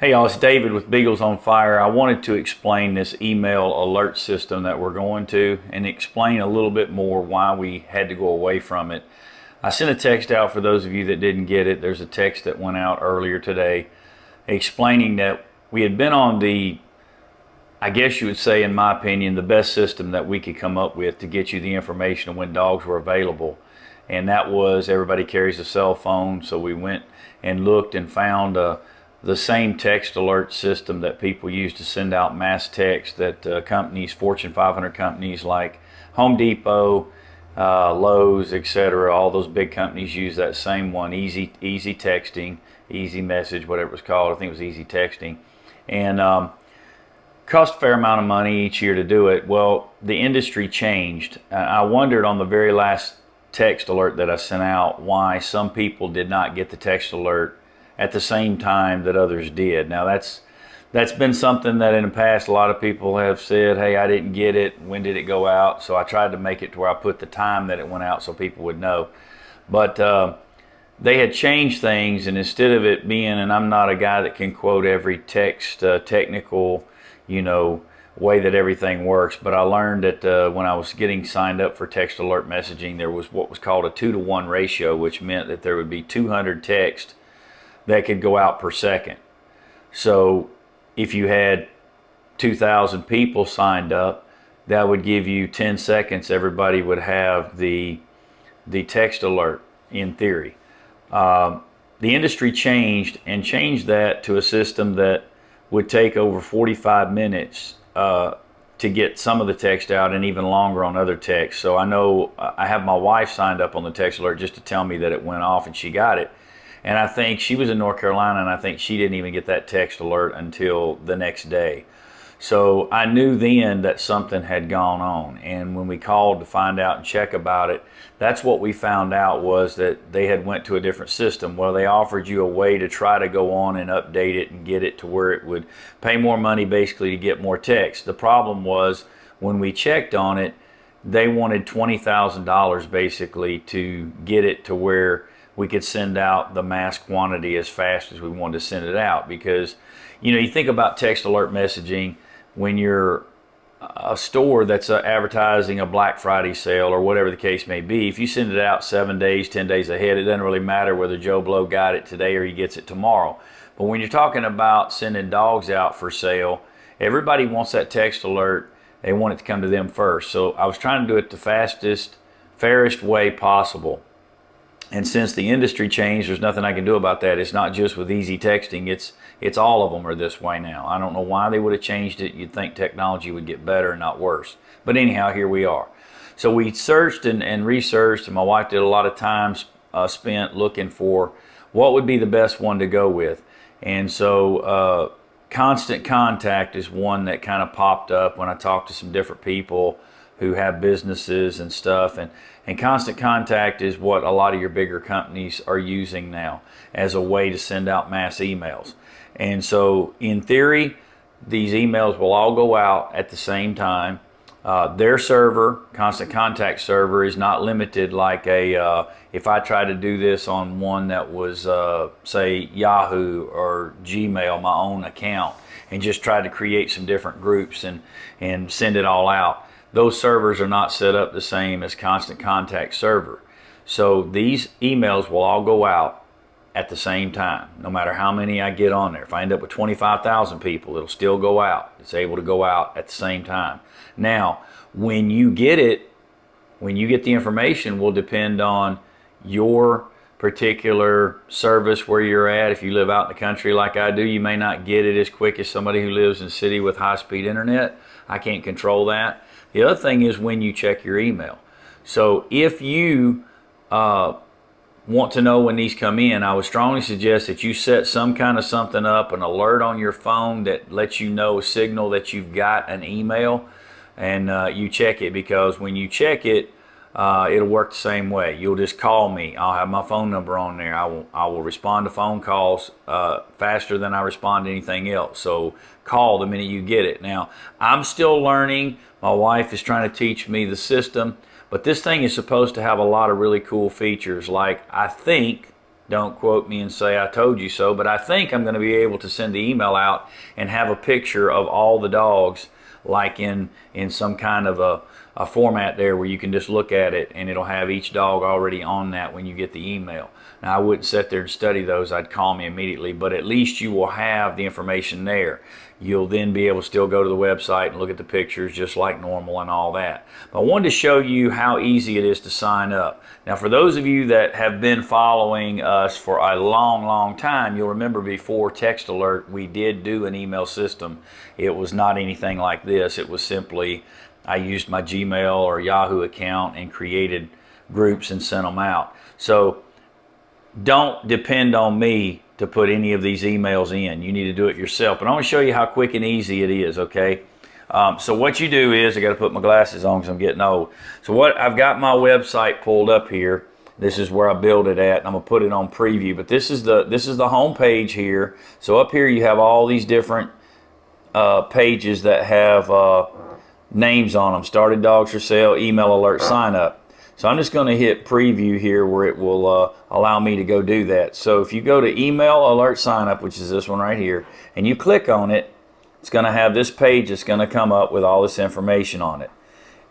Hey y'all, it's David with Beagles on Fire. I wanted to explain this email alert system that we're going to and explain a little bit more why we had to go away from it. I sent a text out for those of you that didn't get it. There's a text that went out earlier today explaining that we had been on I guess you would say, in my opinion, the best system that we could come up with to get you the information when dogs were available. And that was everybody carries a cell phone, so we went and looked and found the same text alert system that people use to send out mass text that companies, Fortune 500 companies like Home Depot, Lowe's, etc., all those big companies use that same one, easy texting, easy message, whatever it was called. I think it was easy texting. And cost a fair amount of money each year to do it. Well, the industry changed. I wondered on the very last text alert that I sent out why some people did not get the text alert at the same time that others did. Now that's been something that in the past a lot of people have said, hey, I didn't get it, when did it go out? So I tried to make it to where I put the time that it went out so people would know. But they had changed things, and instead of it being, and I'm not a guy that can quote every text technical way that everything works, but I learned that when I was getting signed up for text alert messaging, there was what was called a 2-to-1 ratio, which meant that there would be 200 texts that could go out per second. So if you had 2,000 people signed up, that would give you 10 seconds. Everybody would have the text alert in theory. The industry changed that to a system that would take over 45 minutes to get some of the text out, and even longer on other texts. So I know I have my wife signed up on the text alert just to tell me that it went off and she got it. And I think she was in North Carolina, and I think she didn't even get that text alert until the next day. So I knew then that something had gone on. And when we called to find out and check about it, that's what we found out, was that they had went to a different system. Well, they offered you a way to try to go on and update it and get it to where it would pay more money basically to get more text. The problem was when we checked on it, they wanted $20,000 basically to get it to where we could send out the mass quantity as fast as we wanted to send it out. Because you think about text alert messaging, when you're a store that's advertising a Black Friday sale or whatever the case may be, if you send it out 7 days, 10 days ahead, it doesn't really matter whether Joe Blow got it today or he gets it tomorrow. But when you're talking about sending dogs out for sale, everybody wants that text alert. They want it to come to them first. So I was trying to do it the fastest, fairest way possible. And since the industry changed, there's nothing I can do about that. It's not just with easy texting. It's all of them are this way now. I don't know why they would have changed it. You'd think technology would get better and not worse. But anyhow, here we are. So we searched and researched, and my wife did a lot of time spent looking for what would be the best one to go with. And so Constant Contact is one that kind of popped up when I talked to some different people who have businesses and stuff, and Constant Contact is what a lot of your bigger companies are using now as a way to send out mass emails. And so in theory, these emails will all go out at the same time. Their server, Constant Contact server, is not limited like if I try to do this on one that was say Yahoo or Gmail, my own account, and just try to create some different groups and send it all out. Those servers are not set up the same as Constant Contact server. So these emails will all go out at the same time, no matter how many I get on there. If I end up with 25,000 people, it'll still go out. It's able to go out at the same time. Now, when you get the information will depend on your particular service where you're at. If you live out in the country like I do, you may not get it as quick as somebody who lives in the city with high-speed internet. I can't control that. The other thing is when you check your email. So if you want to know when these come in, I would strongly suggest that you set some kind of something up, an alert on your phone that lets you know, signal that you've got an email, and you check it, because when you check it, it'll work the same way. You'll just call me. I'll have my phone number on there. I will respond to phone calls faster than I respond to anything else. So call the minute you get it. Now, I'm still learning. My wife is trying to teach me the system, but this thing is supposed to have a lot of really cool features. Like, I think Don't quote me and say I told you so, but I think I'm going to be able to send the email out and have a picture of all the dogs, like in some kind of a format there where you can just look at it and it'll have each dog already on that when you get the email. Now, I wouldn't sit there and study those. I'd call me immediately, but at least you will have the information there. You'll then be able to still go to the website and look at the pictures just like normal and all that. But I wanted to show you how easy it is to sign up. Now, for those of you that have been following us for a long time, you'll remember before Text Alert, we did do an email system. It was not anything like this. It was simply, I used my Gmail or Yahoo account and created groups and sent them out. So don't depend on me to put any of these emails in. You need to do it yourself. But I'm going to show you how quick and easy it is, okay? So what you do is, I got to put my glasses on because I'm getting old. So what I've got my website pulled up here. This is where I build it at, and I'm gonna put it on preview. But this is the home page here. So up here you have all these different pages that have names on them: started dogs for sale, email alert, sign up. So I'm just going to hit preview here where it will allow me to go do that. So if you go to email alert sign up, which is this one right here, and you click on it, it's going to have this page that's going to come up with all this information on it.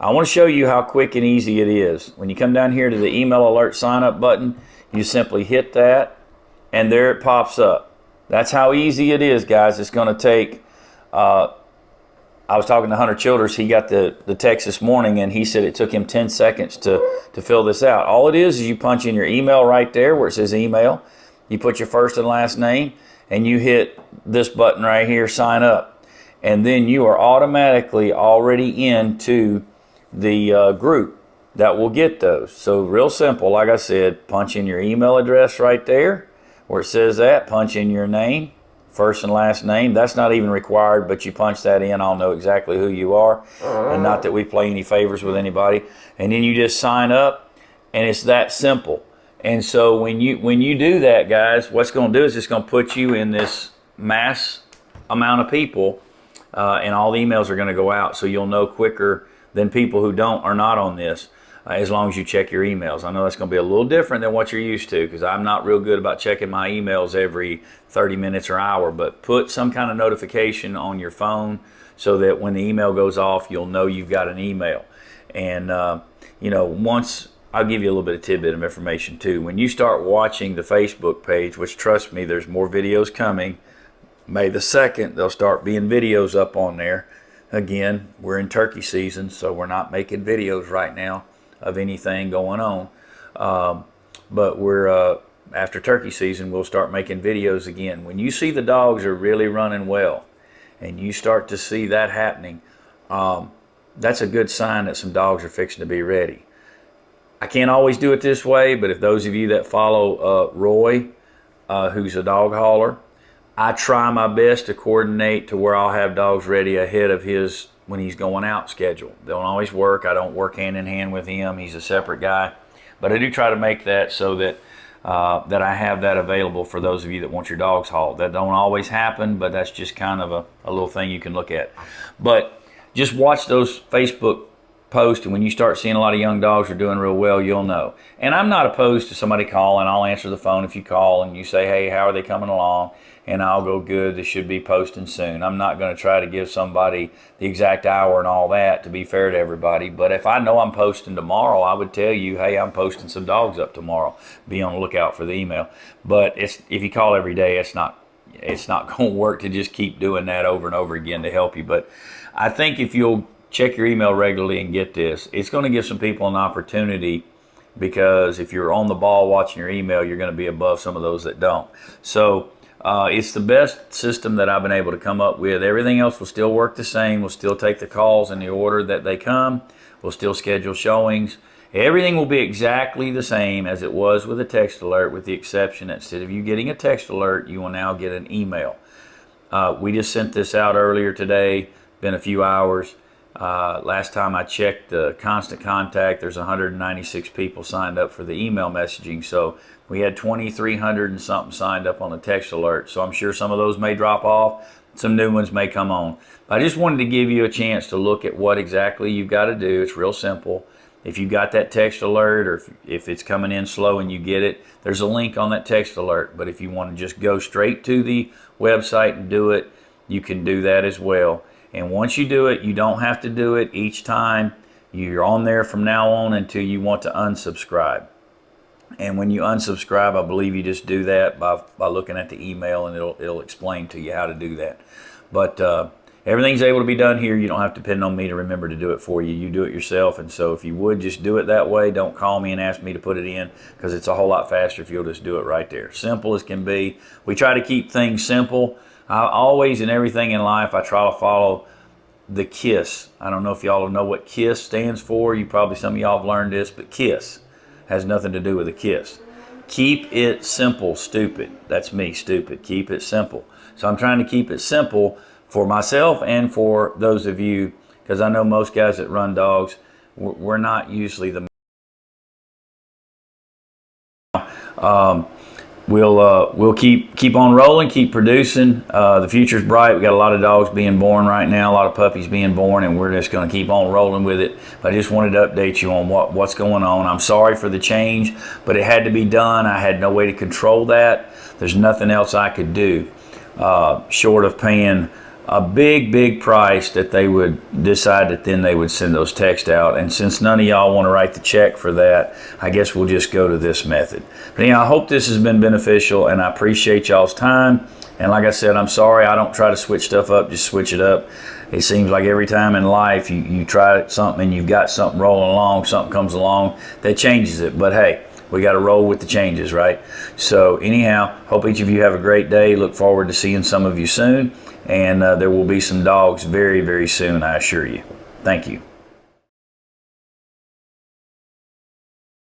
I want to show you how quick and easy it is. When you come down here to the email alert sign up button, you simply hit that and there it pops up. That's how easy it is, guys. It's going to take I was talking to Hunter Childers. He got the text this morning, and he said it took him 10 seconds to fill this out. All it is you punch in your email right there where it says email. You put your first and last name, and you hit this button right here, sign up. And then you are automatically already into the group that will get those. So real simple, like I said, punch in your email address right there where it says that, punch in your name, first and last name. That's not even required, but you punch that in, I'll know exactly who you are. And not that we play any favors with anybody. And then you just sign up, and it's that simple. And so when you do that, guys, what's going to do is it's going to put you in this mass amount of people, and all the emails are going to go out. So you'll know quicker than people who are not on this, as long as you check your emails. I know that's going to be a little different than what you're used to, because I'm not real good about checking my emails every 30 minutes or hour, but put some kind of notification on your phone so that when the email goes off, you'll know you've got an email. And, once, I'll give you a little bit of tidbit of information too. When you start watching the Facebook page, which trust me, there's more videos coming, May the 2nd, there'll start being videos up on there. Again, we're in turkey season, so we're not making videos right now of anything going on, but we're after turkey season, we'll start making videos again. When you see the dogs are really running well and you start to see that happening, that's a good sign that some dogs are fixing to be ready. I can't always do it this way, but if those of you that follow Roy, who's a dog hauler, I try my best to coordinate to where I'll have dogs ready ahead of his when he's going out schedule. They don't always work. I don't work hand in hand with him. He's a separate guy. But I do try to make that so that that I have that available for those of you that want your dogs hauled. That don't always happen, but that's just kind of a little thing you can look at. But just watch those Facebook posts, and when you start seeing a lot of young dogs are doing real well, you'll know. And I'm not opposed to somebody calling. I'll answer the phone if you call and you say, hey, how are they coming along? And I'll go, good, they should be posting soon. I'm not going to try to give somebody the exact hour and all that, to be fair to everybody. But if I know I'm posting tomorrow, I would tell you, hey, I'm posting some dogs up tomorrow. Be on the lookout for the email. But if you call every day, it's not going to work to just keep doing that over and over again to help you. But I think if you'll check your email regularly and get this, it's going to give some people an opportunity, because if you're on the ball watching your email, you're going to be above some of those that don't. So it's the best system that I've been able to come up with. Everything else will still work the same. We'll still take the calls in the order that they come. We'll still schedule showings. Everything will be exactly the same as it was with a text alert, with the exception that instead of you getting a text alert, you will now get an email. We just sent this out earlier today. Been a few hours. Last time I checked the Constant Contact, there's 196 people signed up for the email messaging. So we had 2,300 and something signed up on the text alert. So I'm sure some of those may drop off. Some new ones may come on. I just wanted to give you a chance to look at what exactly you've got to do. It's real simple. If you got that text alert, or if it's coming in slow and you get it, there's a link on that text alert. But if you want to just go straight to the website and do it, you can do that as well. And once you do it, you don't have to do it each time. You're on there from now on until you want to unsubscribe. And when you unsubscribe, I believe you just do that by looking at the email, and it'll explain to you how to do that. But everything's able to be done here. You don't have to depend on me to remember to do it for you. You do it yourself. And so if you would just do it that way, don't call me and ask me to put it in, because it's a whole lot faster if you'll just do it right there. Simple as can be. We try to keep things simple. I always, in everything in life, I try to follow the KISS. I don't know if y'all know what KISS stands for. Some of y'all have learned this, but KISS has nothing to do with a kiss. Keep it simple, stupid. That's me, stupid. Keep it simple. So I'm trying to keep it simple for myself and for those of you, because I know most guys that run dogs, we're not usually the We'll keep on rolling, keep producing. The future's bright. We got a lot of dogs being born right now, a lot of puppies being born, and we're just going to keep on rolling with it. But I just wanted to update you on what's going on. I'm sorry for the change, but it had to be done. I had no way to control that. There's nothing else I could do short of paying a big price that they would decide that then they would send those texts out. And since none of y'all want to write the check for that, I guess we'll just go to this method. But anyhow, I hope this has been beneficial, and I appreciate y'all's time. And like I said, I'm sorry I don't try to switch stuff up, just switch it up. It seems like every time in life you try something and you've got something rolling along, something comes along that changes it. But hey, we got to roll with the changes, right? So anyhow, hope each of you have a great day. Look forward to seeing some of you soon. And there will be some dogs very soon, I assure you. Thank you.